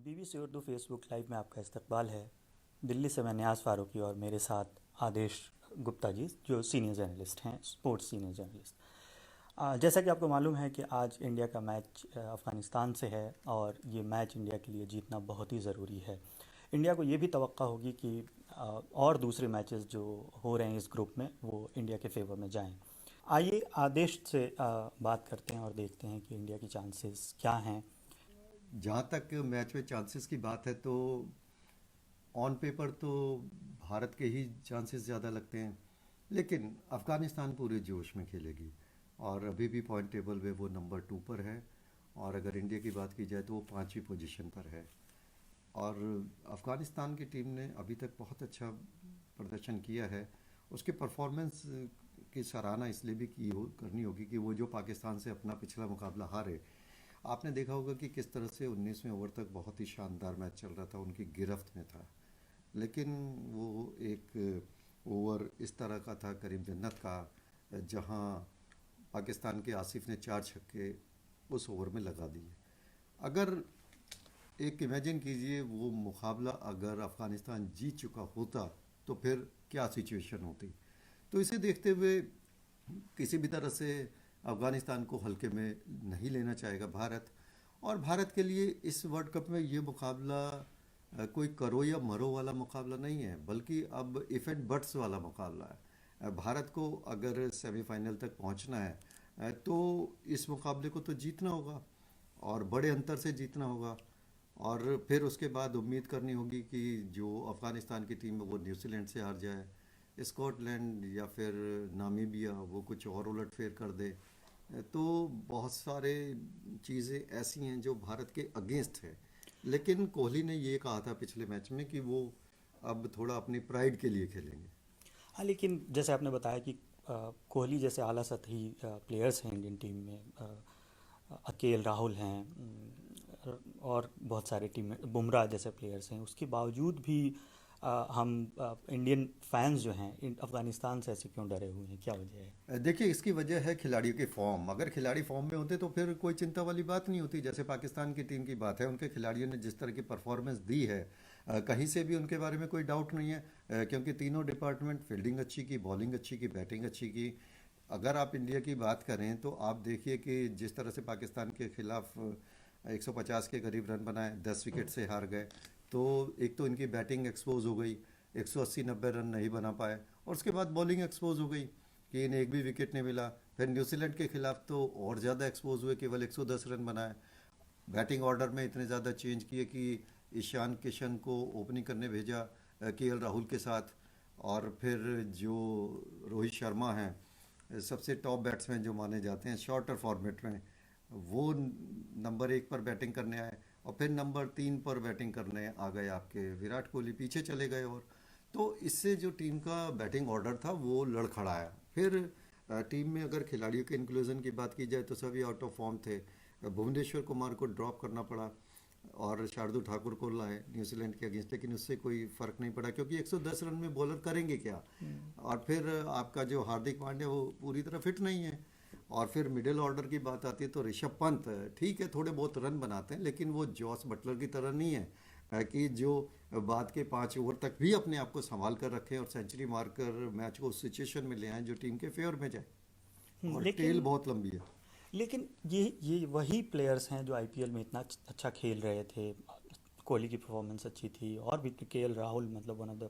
BBC Urdu Facebook live में आपका इस्तकबाल है। दिल्ली से मैं नियाज़ फ़ारूकी और मेरे साथ आदेश गुप्ता जी जो सीनियर जर्नलिस्ट हैं, स्पोर्ट्स सीनियर जर्नलिस्ट। जैसा कि आपको मालूम है कि आज इंडिया का मैच अफ़गानिस्तान से है और ये मैच इंडिया के लिए जीतना बहुत ही ज़रूरी है। इंडिया को ये भी तवक्का होगी कि और दूसरे मैचेस जो हो रहे हैं इस ग्रुप में वो इंडिया के फेवर में जाएं। आइए आदेश से बात करते हैं और देखते हैं कि इंडिया की चांसेस क्या हैं। जहाँ तक मैच में चांसेस की बात है तो ऑन पेपर तो भारत के ही चांसेस ज़्यादा लगते हैं, लेकिन अफ़गानिस्तान पूरे जोश में खेलेगी और अभी भी पॉइंट टेबल में वो नंबर 2 पर है। और अगर इंडिया की बात की जाए तो वो 5वीं पोजीशन पर है। और अफ़गानिस्तान की टीम ने अभी तक बहुत अच्छा प्रदर्शन किया है। उसके परफॉर्मेंस की सराहना इसलिए भी करनी होगी कि वो जो पाकिस्तान से अपना पिछला मुकाबला हारे। आपने देखा होगा कि किस तरह से 19वें ओवर तक बहुत ही शानदार मैच चल रहा था, उनकी गिरफ्त में था। लेकिन वो एक ओवर इस तरह का था करीम जन्नत का, जहां पाकिस्तान के आसिफ ने 4 छक्के उस ओवर में लगा दिए। अगर एक इमेजिन कीजिए वो मुकाबला अगर अफ़गानिस्तान जीत चुका होता तो फिर क्या सिचुएशन होती। तो इसे देखते हुए किसी भी तरह से अफ़गानिस्तान को हल्के में नहीं लेना चाहेगा भारत। और भारत के लिए इस वर्ल्ड कप में ये मुकाबला कोई करो या मरो वाला मुकाबला नहीं है, बल्कि अब इफ एंड बट्स वाला मुकाबला है। भारत को अगर सेमीफाइनल तक पहुंचना है तो इस मुकाबले को तो जीतना होगा और बड़े अंतर से जीतना होगा। और फिर उसके बाद उम्मीद करनी होगी कि जो अफ़गानिस्तान की टीम है वो न्यूजीलैंड से हार जाए, स्कॉटलैंड या फिर नामीबिया वो कुछ और उलटफेर कर दे। तो बहुत सारे चीज़ें ऐसी हैं जो भारत के अगेंस्ट है। लेकिन कोहली ने ये कहा था पिछले मैच में कि वो अब थोड़ा अपनी प्राइड के लिए खेलेंगे। हाँ, लेकिन जैसे आपने बताया कि कोहली जैसे आला सतही प्लेयर्स हैं इंडियन टीम में, अकेल राहुल हैं, और बहुत सारे टीम में बुमराह जैसे प्लेयर्स हैं, उसके बावजूद भी हम इंडियन फैंस जो हैं अफ़गानिस्तान से ऐसे क्यों डरे हुए हैं, क्या वजह है? देखिए, इसकी वजह है खिलाड़ियों के फॉर्म। अगर खिलाड़ी फॉर्म में होते तो फिर कोई चिंता वाली बात नहीं होती। जैसे पाकिस्तान की टीम की बात है, उनके खिलाड़ियों ने जिस तरह की परफॉर्मेंस दी है, कहीं से भी उनके बारे में कोई डाउट नहीं है। क्योंकि तीनों डिपार्टमेंट, फील्डिंग अच्छी की, बॉलिंग अच्छी की, बैटिंग अच्छी की। अगर आप इंडिया की बात करें तो आप देखिए कि जिस तरह से पाकिस्तान के खिलाफ 150 के करीब रन बनाए, 10 विकेट से हार गए। तो एक तो इनकी बैटिंग एक्सपोज हो गई, 180-90 रन नहीं बना पाए। और उसके बाद बॉलिंग एक्सपोज हो गई कि इन्हें एक भी विकेट नहीं मिला। फिर न्यूजीलैंड के खिलाफ तो और ज़्यादा एक्सपोज हुए, केवल 110 रन बनाए। बैटिंग ऑर्डर में इतने ज़्यादा चेंज किए कि ईशान किशन को ओपनिंग करने भेजा केएल राहुल के साथ। और फिर जो रोहित शर्मा हैं, सबसे टॉप बैट्समैन जो माने जाते हैं शॉर्टर फॉर्मेट में, वो नंबर 1 पर बैटिंग करने आए। और फिर नंबर 3 पर बैटिंग करने आ गए आपके विराट कोहली, पीछे चले गए। और तो इससे जो टीम का बैटिंग ऑर्डर था वो लड़खड़ाया। फिर टीम में अगर खिलाड़ियों के इंक्लूजन की बात की जाए तो सभी आउट ऑफ फॉर्म थे। भुवनेश्वर कुमार को ड्रॉप करना पड़ा और शार्दुल ठाकुर को लाए न्यूजीलैंड के अगेंस्ट, लेकिन उससे कोई फ़र्क नहीं पड़ा क्योंकि 110 रन में बॉलर करेंगे क्या। और फिर आपका जो हार्दिक पांड्या वो पूरी तरह फिट नहीं है। और फिर मिडिल ऑर्डर की बात आती है तो ऋषभ पंत ठीक है, थोड़े बहुत रन बनाते हैं, लेकिन वो जॉस बटलर की तरह नहीं है कि जो बाद के 5 ओवर तक भी अपने आप को संभाल कर रखें और सेंचुरी मारकर मैच को उस सिचुएशन में ले आए जो टीम के फेवर में जाए। और टेल लेकिन बहुत लंबी है। लेकिन ये वही प्लेयर्स हैं जो आईपीएल में इतना अच्छा खेल रहे थे। कोहली की परफॉर्मेंस अच्छी थी और भी केएल राहुल मतलब वन ऑफ द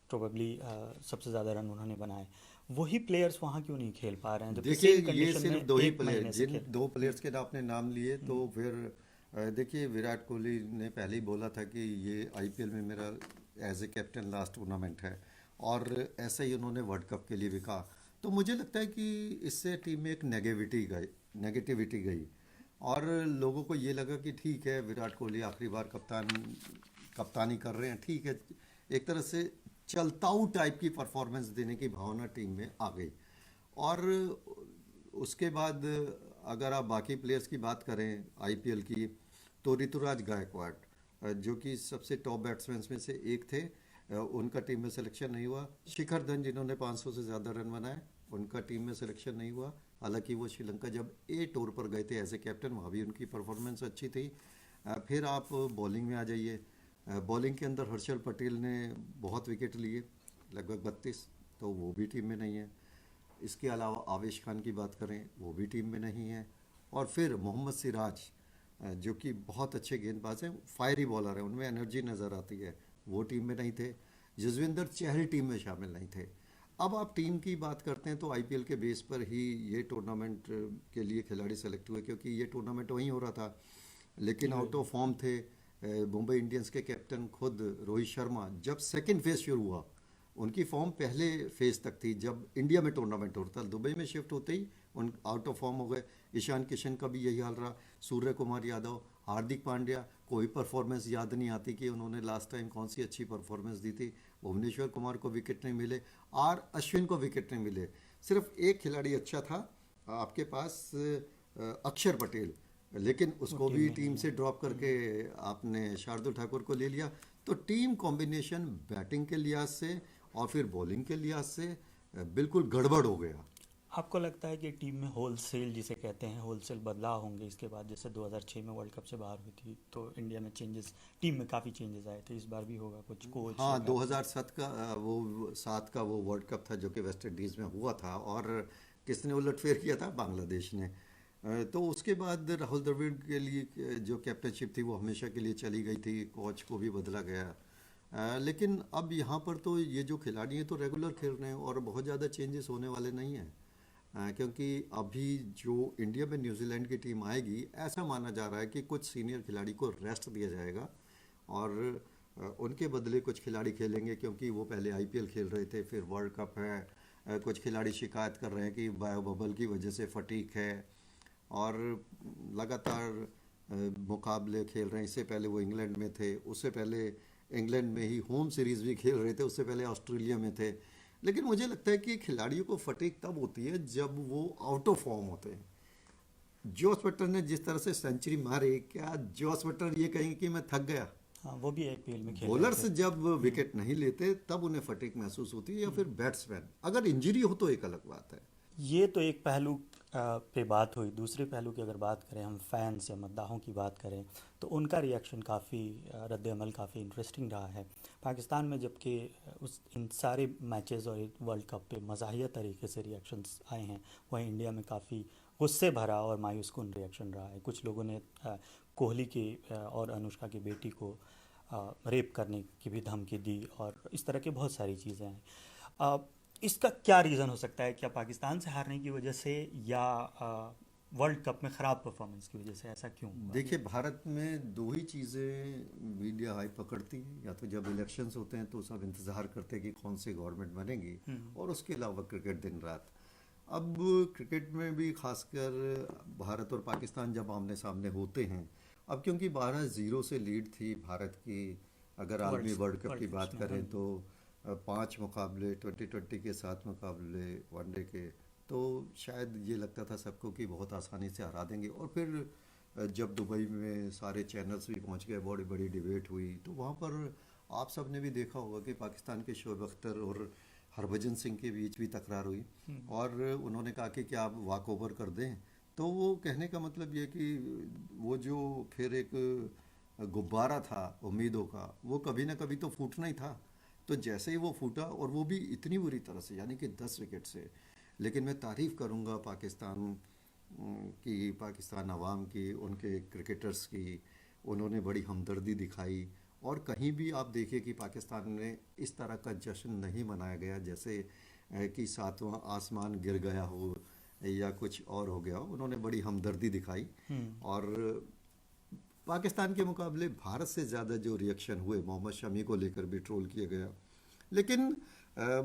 प्रोबेबली सबसे ज़्यादा रन उन्होंने बनाए। वही प्लेयर्स वहाँ क्यों नहीं खेल पा रहे हैं जबकि देखिए, सेम ये कंडीशन सिर्फ में दो ही एक प्लेयर, महीने से जिन खेल। दो प्लेयर्स के आपने नाम लिए तो हम्म, फिर देखिए, विराट कोहली ने पहले ही बोला था कि ये आईपीएल में मेरा as a captain last tournament है। और ऐसा ही उन्होंने वर्ल्ड कप के लिए भी कहा। तो मुझे लगता है कि इससे टीम में एक नेगेटिविटी गई। और लोगों को ये लगा कि ठीक है, विराट कोहली आखिरी बार कप्तानी कर रहे हैं, ठीक है। एक तरह से चलताऊ टाइप की परफॉर्मेंस देने की भावना टीम में आ गई। और उसके बाद अगर आप बाकी प्लेयर्स की बात करें आईपीएल की, तो ऋतुराज गायकवाड़ जो कि सबसे टॉप बैट्समैन में से एक थे, उनका टीम में सिलेक्शन नहीं हुआ। शिखर धवन जिन्होंने 500 से ज़्यादा रन बनाए, उनका टीम में सिलेक्शन नहीं हुआ। हालांकि वो श्रीलंका जब ए टूर पर गए थे एज ए कैप्टन, वहाँ भी उनकी परफॉर्मेंस अच्छी थी। फिर आप बॉलिंग में आ जाइए। बॉलिंग के अंदर हर्षल पटेल ने बहुत विकेट लिए, लगभग 32, तो वो भी टीम में नहीं है। इसके अलावा आवेश खान की बात करें, वो भी टीम में नहीं है। और फिर मोहम्मद सिराज, जो कि बहुत अच्छे गेंदबाज हैं, फायरी बॉलर हैं, उनमें एनर्जी नज़र आती है, वो टीम में नहीं थे। जसविंदर चहल टीम में शामिल नहीं थे। अब आप टीम की बात करते हैं तो आईपीएल के बेस पर ही ये टूर्नामेंट के लिए खिलाड़ी सेलेक्ट हुए, क्योंकि ये टूर्नामेंट वहीं हो रहा था। लेकिन आउट ऑफ फॉर्म थे। मुंबई इंडियंस के कैप्टन खुद रोहित शर्मा, जब सेकंड फेज शुरू हुआ, उनकी फॉर्म पहले फेज तक थी जब इंडिया में टूर्नामेंट होता था, दुबई में शिफ्ट होते ही उन आउट ऑफ फॉर्म हो गए। ईशान किशन का भी यही हाल रहा, सूर्य कुमार यादव, हार्दिक पांड्या, कोई परफॉर्मेंस याद नहीं आती कि उन्होंने लास्ट टाइम कौन सी अच्छी परफॉर्मेंस दी थी। भुवनेश्वर कुमार को विकेट नहीं मिले और अश्विन को विकेट नहीं मिले। सिर्फ एक खिलाड़ी अच्छा था आपके पास, अक्षर पटेल, लेकिन वो उसको टीम भी में नहीं टीम है। से ड्रॉप करके आपने शार्दुल ठाकुर को ले लिया। तो टीम कॉम्बिनेशन बैटिंग के लिहाज से और फिर बॉलिंग के लिहाज से बिल्कुल गड़बड़ हो गया। आपको लगता है कि टीम में होलसेल जिसे कहते हैं, होलसेल बदलाव होंगे इसके बाद? जैसे 2006 में वर्ल्ड कप से बाहर हुई थी तो इंडिया में चेंजेस, टीम में काफ़ी चेंजेस आए थे, इस बार भी होगा कुछ कोच या हाँ, कैप्टन? 2007 का वो 7 का वो वर्ल्ड कप था जो कि वेस्ट इंडीज़ में हुआ था, और किसने उलटफेर किया था? बांग्लादेश ने। तो उसके बाद राहुल द्रविड़ के लिए जो कैप्टनशिप थी वो हमेशा के लिए चली गई थी, कोच को भी बदला गया। लेकिन अब यहाँ पर तो ये जो खिलाड़ी हैं तो रेगुलर खेल रहे हैं और बहुत ज़्यादा चेंजेस होने वाले नहीं हैं। क्योंकि अभी जो इंडिया में न्यूजीलैंड की टीम आएगी, ऐसा माना जा रहा है कि कुछ सीनियर खिलाड़ी को रेस्ट दिया जाएगा और उनके बदले कुछ खिलाड़ी खेलेंगे, क्योंकि वो पहले आईपीएल खेल रहे थे, फिर वर्ल्ड कप है। कुछ खिलाड़ी शिकायत कर रहे हैं कि बायो बबल की वजह से फटीक है और लगातार मुकाबले खेल रहे हैं। इससे पहले वो इंग्लैंड में थे, उससे पहले इंग्लैंड में ही होम सीरीज़ भी खेल रहे थे, उससे पहले ऑस्ट्रेलिया में थे। लेकिन मुझे लगता है कि खिलाड़ियों को फटीक तब होती है जब वो आउट ऑफ फॉर्म होते हैं। जॉस बटलर ने जिस तरह से सेंचुरी मारी, क्या जॉस बटलर ये कहेंगे कि मैं थक गया? हाँ, वो भी आईपीएल में खेल रहे बॉलर्स थे। जब विकेट नहीं लेते तब उन्हें फटीक महसूस होती है, या फिर बैट्समैन अगर इंजरी हो तो एक अलग बात है। ये तो एक पहलू पे बात हुई। दूसरे पहलू की अगर बात करें, हम फैंस या मद्दाहों की बात करें, तो उनका रिएक्शन काफ़ी, रद्द-ए-अमल काफ़ी इंटरेस्टिंग रहा है पाकिस्तान में। जबकि उस इन सारे मैचेस और वर्ल्ड कप पे मज़ाहिया तरीके से रिएक्शंस आए हैं, वहीं इंडिया में काफ़ी गुस्से भरा और मायूस कुन रिएक्शन रहा है। कुछ लोगों ने कोहली की और अनुष्का की बेटी को रेप करने की भी धमकी दी और इस तरह की बहुत सारी चीज़ें हैं। अ, इसका क्या रीज़न हो सकता है? क्या पाकिस्तान से हारने की वजह से, या वर्ल्ड कप में ख़राब परफॉर्मेंस की वजह से ऐसा क्यों हुआ? देखिए, भारत में दो ही चीज़ें मीडिया हाई पकड़ती है, या तो जब इलेक्शंस होते हैं तो सब इंतज़ार करते हैं कि कौन सी गवर्नमेंट बनेगी, और उसके अलावा क्रिकेट दिन रात। अब क्रिकेट में भी खासकर भारत और पाकिस्तान जब आमने सामने होते हैं, अब क्योंकि 12-0 से लीड थी भारत की, अगर आलमी वर्ल्ड कप वर्ल्ड की कप्स बात में करें तो 5 मुकाबले T20 के, 7 मुकाबले वनडे के, तो शायद ये लगता था सबको कि बहुत आसानी से हरा देंगे। और फिर जब दुबई में सारे चैनल्स भी पहुंच गए, बड़ी बड़ी डिबेट हुई, तो वहाँ पर आप सब ने भी देखा होगा कि पाकिस्तान के शोएब अख्तर और हरभजन सिंह के बीच भी तकरार हुई, और उन्होंने कहा कि क्या आप वॉक ओवर कर दें। तो वो कहने का मतलब ये कि वो जो फिर एक गुब्बारा था उम्मीदों का, वो कभी ना कभी तो फूटना ही था। तो जैसे ही वो फूटा, और वो भी इतनी बुरी तरह से, यानी कि 10 विकेट से। लेकिन मैं तारीफ़ करूंगा पाकिस्तान की, पाकिस्तान अवाम की, उनके क्रिकेटर्स की। उन्होंने बड़ी हमदर्दी दिखाई, और कहीं भी आप देखिए कि पाकिस्तान में इस तरह का जश्न नहीं मनाया गया जैसे कि सातवां आसमान गिर गया हो या कुछ और हो गया हो। उन्होंने बड़ी हमदर्दी दिखाई, और पाकिस्तान के मुकाबले भारत से ज़्यादा जो रिएक्शन हुए, मोहम्मद शमी को लेकर भी ट्रोल किया गया। लेकिन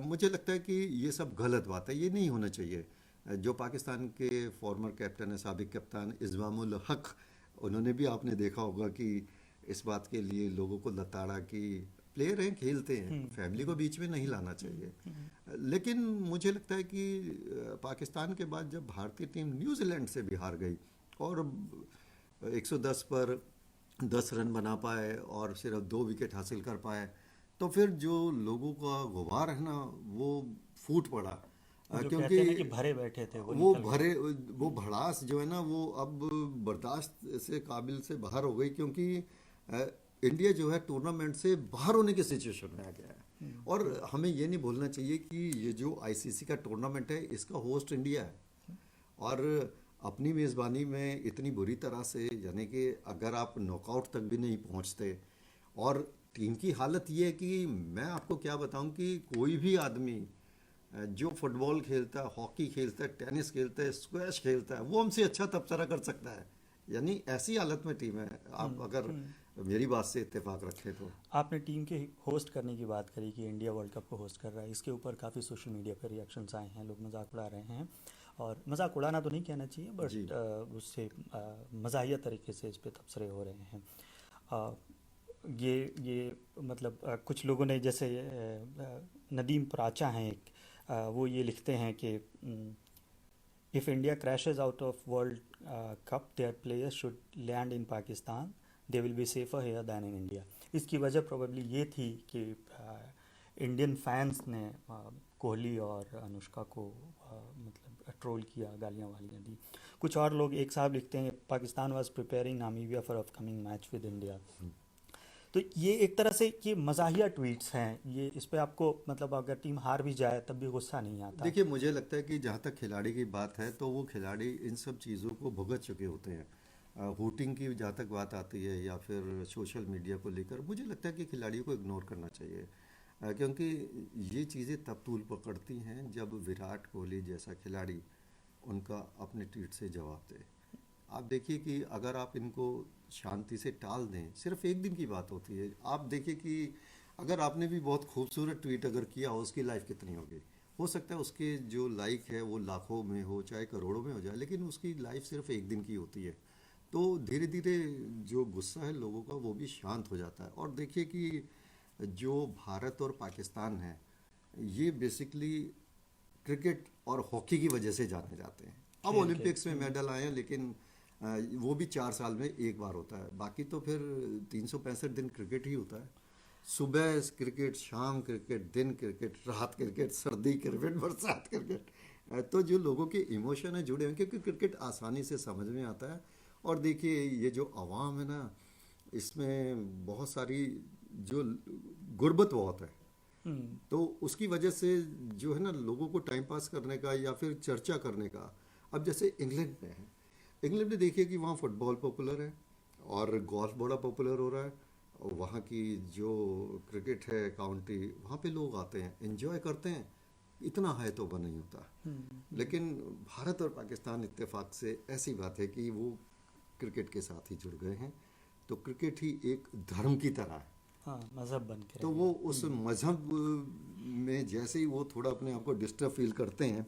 मुझे लगता है कि ये सब गलत बात है, ये नहीं होना चाहिए। जो पाकिस्तान के फॉर्मर कैप्टन है, साबिक कप्तान इस्मामुल हक, उन्होंने भी, आपने देखा होगा कि इस बात के लिए लोगों को लताड़ा कि प्लेयर हैं, खेलते हैं, फैमिली को बीच में नहीं लाना चाहिए। लेकिन मुझे लगता है कि पाकिस्तान के बाद जब भारतीय टीम न्यूजीलैंड से भी हार गई और 110 पर 10 रन बना पाए और सिर्फ 2 विकेट हासिल कर पाए, तो फिर जो लोगों का गुबार है ना, वो फूट पड़ा। वो जो क्योंकि कहते हैं ना कि भरे बैठे थे वो वो निकल गए। भरे वो भड़ास जो है ना वो अब बर्दाश्त से काबिल से बाहर हो गई, क्योंकि अ, इंडिया जो है टूर्नामेंट से बाहर होने की सिचुएशन में आ गया है। और हमें ये नहीं भूलना चाहिए कि ये जो आईसीसी का टूर्नामेंट है इसका होस्ट इंडिया है, और अपनी मेज़बानी में इतनी बुरी तरह से, यानी कि अगर आप नॉकआउट तक भी नहीं पहुंचते, और टीम की हालत ये है कि मैं आपको क्या बताऊं कि कोई भी आदमी जो फुटबॉल खेलता है, हॉकी खेलता है, टेनिस खेलता है, स्क्वैश खेलता है, वो हमसे अच्छा तबसरा कर सकता है। यानी ऐसी हालत में टीम है, आप अगर मेरी बात से इत्तेफाक रखें तो। आपने टीम के होस्ट करने की बात करी कि इंडिया वर्ल्ड कप को होस्ट कर रहा है, इसके ऊपर काफ़ी सोशल मीडिया पर रिएक्शंस आए हैं, लोग मजाक उड़ा रहे हैं। और मजाक उड़ाना तो नहीं कहना चाहिए, जी। बट उससे मज़ाहिया तरीके से इस पे तबसरे हो रहे हैं। अ, ये मतलब कुछ लोगों ने जैसे नदीम पराचा हैं एक, वो ये लिखते हैं कि if India crashes out of World Cup their players should land in Pakistan, they will be safer here than in India. इसकी वजह प्रोबेबली ये थी कि इंडियन फैंस ने कोहली और अनुष्का को मतलब ट्रोल किया, गालियाँ वालियाँ दी। कुछ और लोग, एक साहब लिखते हैं Pakistan was preparing Namibia for upcoming match with India. तो ये एक तरह से ये मज़ाहिया ट्वीट्स हैं, ये इस पे आपको मतलब अगर टीम हार भी जाए तब भी गुस्सा नहीं आता? देखिए, मुझे लगता है कि जहाँ तक खिलाड़ी की बात है तो वो खिलाड़ी इन सब चीज़ों को भुगत चुके होते हैं। वोटिंग की जहाँ तक बात आती है या फिर सोशल मीडिया को लेकर, मुझे लगता है कि खिलाड़ियों को इग्नोर करना चाहिए। क्योंकि ये चीज़ें तब तूल पकड़ती हैं जब विराट कोहली जैसा खिलाड़ी उनका अपने ट्वीट से जवाब दे। आप देखिए कि अगर आप इनको शांति से टाल दें, सिर्फ एक दिन की बात होती है। आप देखिए कि अगर आपने भी बहुत खूबसूरत ट्वीट अगर किया हो, उसकी लाइफ कितनी होगी। हो सकता है उसके जो लाइक है वो लाखों में हो, चाहे करोड़ों में हो जाए, लेकिन उसकी लाइफ सिर्फ एक दिन की होती है। तो धीरे धीरे जो गुस्सा है लोगों का वो भी शांत हो जाता है। और देखिए कि जो भारत और पाकिस्तान है, ये बेसिकली क्रिकेट और हॉकी की वजह से जाने जाते हैं। अब खेल के। ओलंपिक्स में मेडल आए हैं, लेकिन वो भी 4 साल में एक बार होता है, बाकी तो फिर 365 दिन क्रिकेट ही होता है। सुबह क्रिकेट, शाम क्रिकेट, दिन क्रिकेट, रात क्रिकेट, सर्दी क्रिकेट, बरसात क्रिकेट। तो जो लोगों के इमोशन है जुड़े हुए हैं, क्योंकि क्रिकेट आसानी से समझ में आता है। और देखिए ये जो आवाम है ना, इसमें बहुत सारी जो गुर्बत बहुत है, हम्म। तो उसकी वजह से जो है ना लोगों को टाइम पास करने का या फिर चर्चा करने का। अब जैसे इंग्लैंड में है, इंग्लैंड में देखिए कि वहाँ फुटबॉल पॉपुलर है और गोल्फ बड़ा पॉपुलर हो रहा है, और वहाँ की जो क्रिकेट है काउंटी, वहाँ पे लोग आते हैं, एंजॉय करते हैं। इतना हाई तो बन नहीं होता। लेकिन भारत और पाकिस्तान इत्तेफाक से ऐसी बात है कि वो क्रिकेट के साथ ही जुड़ गए हैं। तो क्रिकेट ही एक धर्म की तरह है। हाँ, मज़हब बन के तो रह वो गया। उस मज़हब में जैसे ही वो थोड़ा अपने आप को डिस्टर्ब फील करते हैं,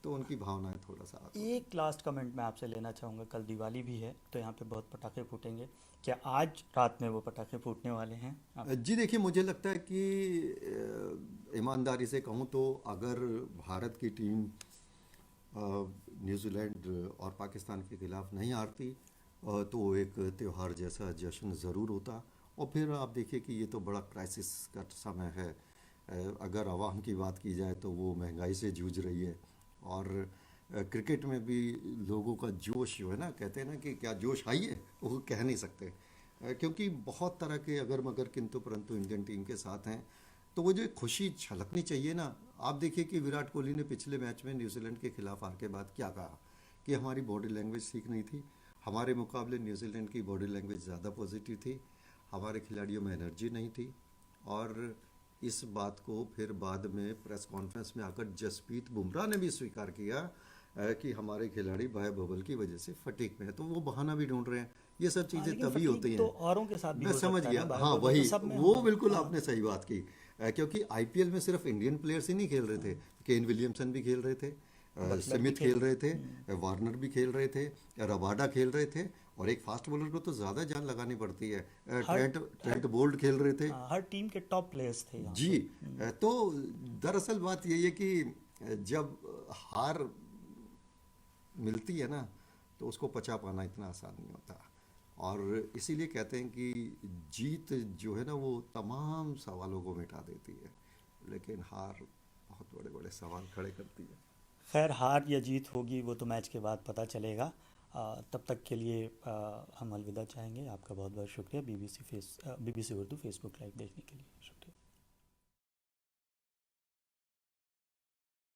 तो उनकी भावनाएं थोड़ा सा आती हैं। एक लास्ट कमेंट मैं आपसे लेना चाहूँगा, कल दिवाली भी है तो यहाँ पे बहुत पटाखे फूटेंगे, क्या आज रात में वो पटाखे फूटने वाले हैं आप? जी देखिए, मुझे लगता है कि ईमानदारी से कहूँ तो अगर भारत की टीम न्यूजीलैंड और पाकिस्तान के खिलाफ नहीं हारती, तो एक त्यौहार जैसा जश्न ज़रूर होता। और फिर आप देखिए कि ये तो बड़ा क्राइसिस का समय है। अगर आवाम की बात की जाए तो वो महंगाई से जूझ रही है, और क्रिकेट में भी लोगों का जोश जो है ना, कहते हैं ना कि क्या जोश आई है, वो कह नहीं सकते। क्योंकि बहुत तरह के अगर मगर किंतु परंतु इंडियन टीम के साथ हैं, तो वो जो एक खुशी छलकनी चाहिए ना। आप देखिए कि विराट कोहली ने पिछले मैच में न्यूजीलैंड के खिलाफ हार के बाद क्या कहा कि हमारी बॉडी लैंग्वेज ठीक नहीं थी, हमारे मुकाबले न्यूजीलैंड की बॉडी लैंग्वेज ज़्यादा पॉजिटिव थी, हमारे खिलाड़ियों में एनर्जी नहीं थी। और इस बात को फिर बाद में प्रेस कॉन्फ्रेंस में आकर जसप्रीत बुमराह ने भी स्वीकार किया कि हमारे खिलाड़ी बाय बबल की वजह से फटीक में है। तो वो बहाना भी ढूंढ रहे हैं। ये सब हाँ, चीज़ें लेकिन तभी फटीग होती तो हैं। औरों के साथ भी मैं हो समझ सकता है ना, गया, बाय हाँ बबल तो वही, सब में वो होगा। बिल्कुल हाँ। आपने सही बात की। क्योंकि आईपीएल में सिर्फ इंडियन प्लेयर्स ही नहीं खेल रहे थे, केन विलियमसन भी खेल रहे थे, बटलर भी स्मिथ खेल। खेल रहे थे, वार्नर भी खेल रहे थे, रबाडा खेल रहे थे। और एक फास्ट बॉलर को तो ज़्यादा जान लगानी पड़ती है, हर ट्रेंट हर ट्रेंट बोल्ट खेल रहे थे। हाँ, हर टीम के टॉप प्लेयर्स थे यहाँ जी। पे। तो दरअसल बात यही है कि जब हार मिलती है ना, तो उसको पचा पाना इतना आसान नहीं होता। और इसीलिए कहते हैं कि जीत जो है ना वो तमाम सवालों को मिटा देती है, लेकिन हार बहुत बड़े बड़े सवाल खड़े करती है। खैर हार या जीत होगी वो तो मैच के बाद पता चलेगा। तब तक के लिए हम अलविदा चाहेंगे। आपका बहुत बहुत शुक्रिया बीबीसी उर्दू फेसबुक लाइव देखने के लिए।